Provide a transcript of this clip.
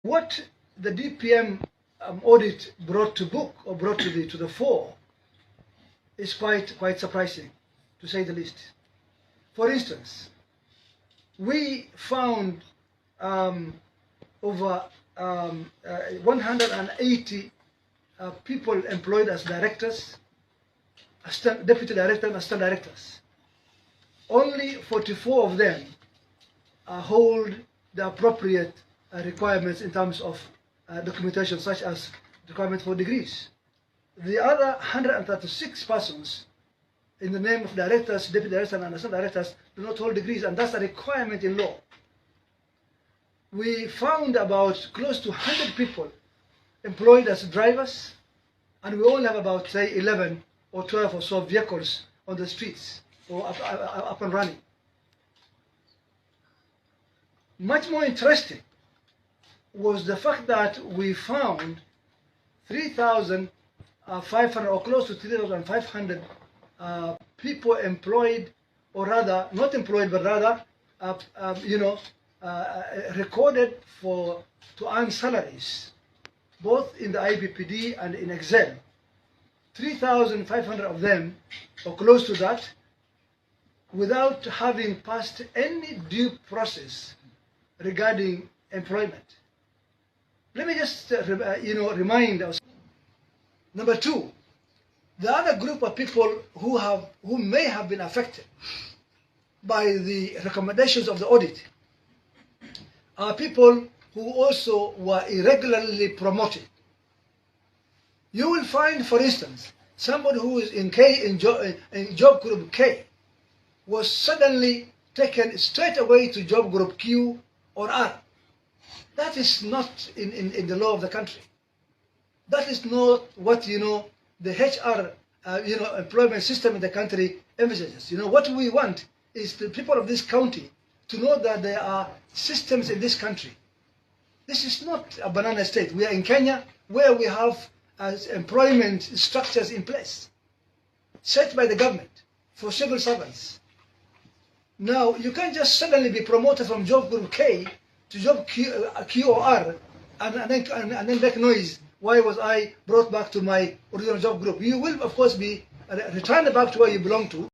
What the DPM audit brought to book or brought to the fore is quite surprising, to say the least. For instance, we found over 180 people employed as directors, deputy directors, and assistant directors. Only 44 of them hold the appropriate requirements in terms of documentation, such as requirement for degrees. The other 136 persons, in the name of directors, deputy directors, and assistant directors, do not hold degrees, and that's a requirement in law. We found about close to 100 people employed as drivers, and we only have about, say, 11 or 12 or so vehicles on the streets or up and running. Much more interesting was the fact that we found 3,500 or close to 3,500 people employed, or rather not employed, but rather recorded to earn salaries, both in the IBPD and in Excel. 3,500 of them, or close to that, without having passed any due process regarding employment. Let me just remind us. Number two, the other group of people who may have been affected by the recommendations of the audit are people who also were irregularly promoted. You will find, for instance, somebody who is in job group K was suddenly taken straight away to job group Q or R. That is not in the law of the country. That is not what the HR employment system in the country envisages. What we want is the people of this county to know that there are systems in this country. This is not a banana state. We are in Kenya, where we have employment structures in place set by the government for civil servants. Now, you can't just suddenly be promoted from job group K to job Q or R and then make noise. Why was I brought back to my original job group? You will, of course, be returned back to where you belong to.